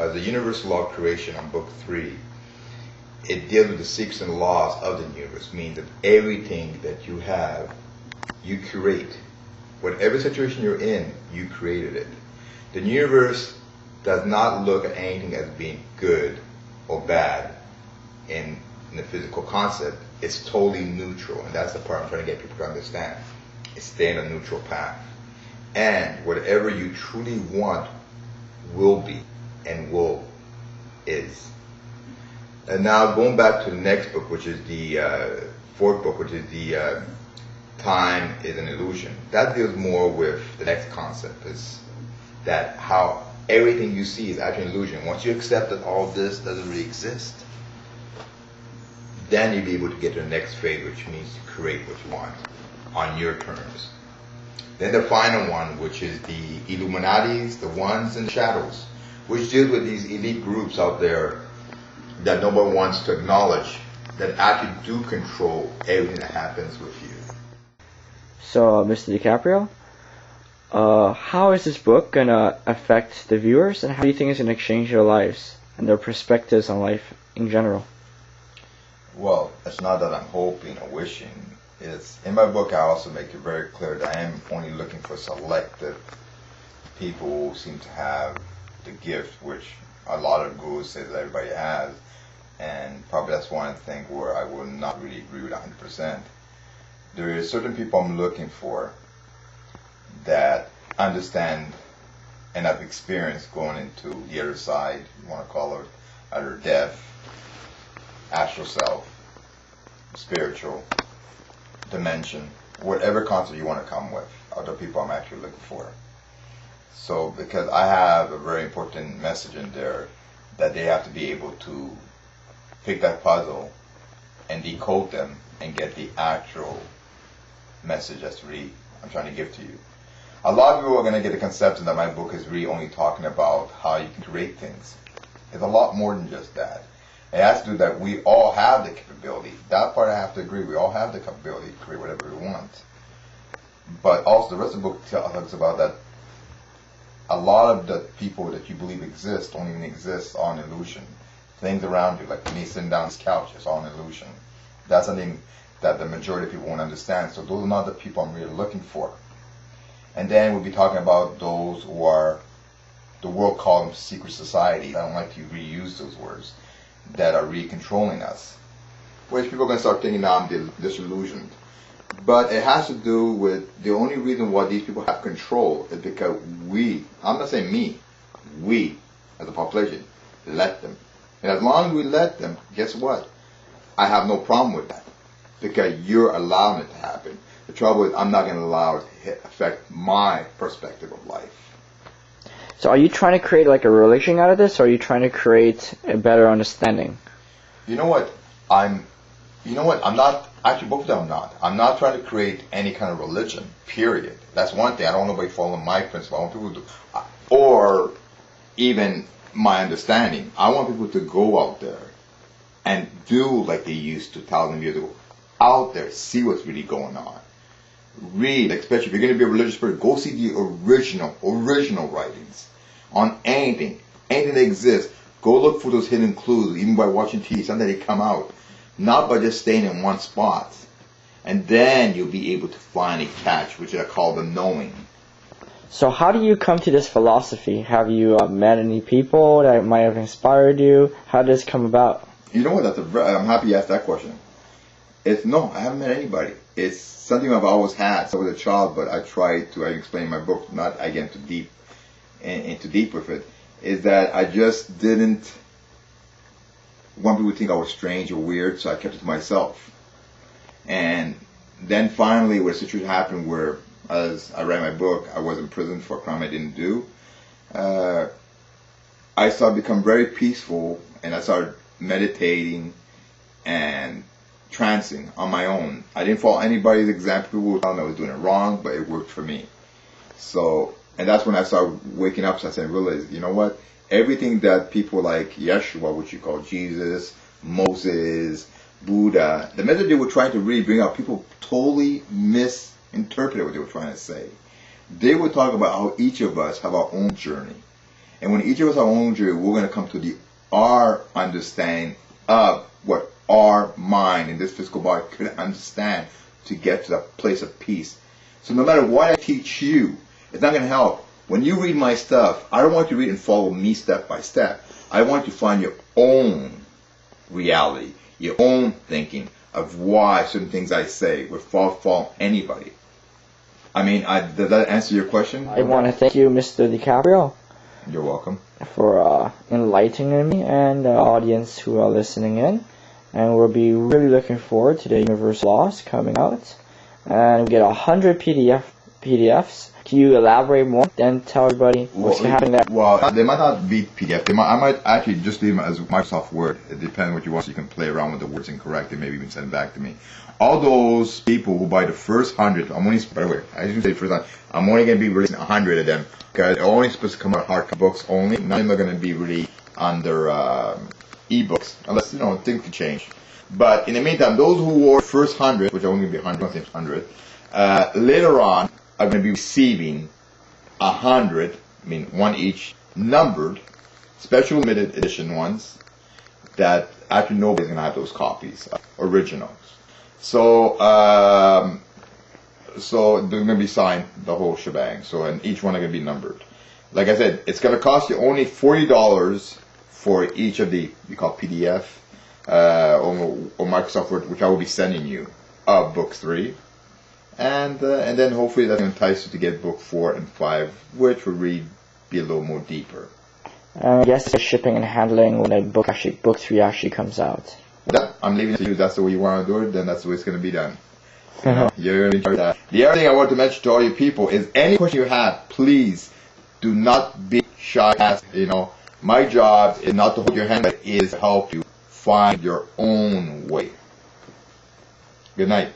the universal law of creation on book 3, it deals with the secrets and laws of the universe, means that everything that you have, you create. Whatever situation you're in, you created it. The universe does not look at anything as being good or bad in the physical concept. It's totally neutral, and that's the part I'm trying to get people to understand. It's staying on a neutral path. And whatever you truly want will be, and will is. And now going back to the next book, which is the fourth book, which is the Time is an Illusion. That deals more with the next concept, is that how everything you see is actually an illusion. Once you accept that all this doesn't really exist, then you'll be able to get to the next phase, which means to create what you want on your terms. Then the final one, which is the Illuminatis, the ones in the shadows, which deals with these elite groups out there that nobody wants to acknowledge, that actually do control everything that happens with you. So, Mr. DiCaprio, how is this book going to affect the viewers, and how do you think it's going to change their lives and their perspectives on life in general? Well, it's not that I'm hoping or wishing. It's in my book. I also make it very clear that I am only looking for selective people who seem to have the gift, which a lot of gurus say that everybody has, and probably that's one thing where I will not really agree with 100%. There is certain people I'm looking for that understand and have experienced going into the other side, you want to call it either death, astral self, spiritual, dimension, whatever concept you want to come with, are the people I'm actually looking for. So, because I have a very important message in there that they have to be able to pick that puzzle and decode them and get the actual message that's really I'm trying to give to you. A lot of people are going to get the conception that my book is really only talking about how you can create things. It's a lot more than just that. It has to do that we all have the capability. That part I have to agree. We all have the capability to create whatever we want. But also the rest of the book talks about that a lot of the people that you believe exist don't even exist on illusion. Things around you, like me sitting down on this couch, it's all an illusion. That's something that the majority of people won't understand. So those are not the people I'm really looking for. And then we'll be talking about those who are, the world calls them secret societies. I don't like to reuse those words. That are really controlling us. Which people are going to start thinking now I'm disillusioned. But it has to do with the only reason why these people have control is because we, I'm not saying me, we as a population, let them. And as long as we let them, guess what? I have no problem with that. Because you're allowing it to happen. The trouble is I'm not going to allow it to affect my perspective of life. So are you trying to create like a religion out of this, or are you trying to create a better understanding? You know what? I'm not, actually both of them I'm not. I'm not trying to create any kind of religion, period. That's one thing. I don't want nobody following my principle. I want people to, or even my understanding. I want people to go out there and do like they used to 2,000 years ago. Out there, see what's really going on. Read, especially if you're going to be a religious person, go see the original writings on anything that exists. Go look for those hidden clues, even by watching TV, something they come out, not by just staying in one spot. And then you'll be able to finally catch, which I call the knowing. So how do you come to this philosophy? Have you met any people that might have inspired you? How did this come about? You know what? I'm happy you asked that question. No, I haven't met anybody. It's something I've always had. So I was a child, but I tried to, I explain in my book, not again too deep with it, is that I just didn't want people to think I was strange or weird, so I kept it to myself. And then finally, when a situation happened where, as I read my book, I was in prison for a crime I didn't do, I started to become very peaceful, and I started meditating and trancing on my own. I didn't follow anybody's example. People would tell me I was doing it wrong, but it worked for me. So, and that's when I started waking up, so I realized, you know what? Everything that people like Yeshua, which you call Jesus, Moses, Buddha, the message they were trying to really bring out, people totally misinterpreted what they were trying to say. They were talking about how each of us have our own journey. And when each of us are our own journey, we're going to come to our understanding of what our mind in this physical body could understand to get to that place of peace. So no matter what I teach you, it's not going to help. When you read my stuff, I don't want you to read and follow me step by step. I want you to find your own reality, your own thinking of why certain things I say would fall anybody. I mean, does that answer your question? I want to thank you, Mr. DiCaprio. You're welcome. For enlightening me and the audience who are listening in. And we'll be really looking forward to the Universal Laws coming out. And we get 100 PDFs. Can you elaborate more and tell everybody what's happening there? Well, they might not be PDF. I might actually just leave them as Microsoft Word. It depends what you want, so you can play around with the words and correct it, maybe even send it back to me. All those people who buy the first 100, by the way, I didn't say first 100, I'm only going to be releasing 100 of them, because they're only supposed to come out hardcover books only. None of them are going to be really under ebooks, unless, things could change. But in the meantime, those who order first 100, which are only going to be 100, later on, are going to be receiving 100, one each, numbered, special limited edition ones, that actually nobody's going to have those copies, originals. So, so they're going to be signed, the whole shebang. So, and each one are going to be numbered. Like I said, it's going to cost you only $40 for each of the, we call PDF, or Microsoft Word, which I will be sending you, of book 3. And then hopefully that will entice you to get book 4 and 5, which will be a little more deeper. I guess the shipping and handling when book 3 actually comes out. Yeah, I'm leaving it to you. That's the way you want to do it, then that's the way it's going to be done. You're going to that. The other thing I want to mention to all you people is any question you have, please do not be shy. My job is not to hold your hand, but is to help you find your own way. Good night.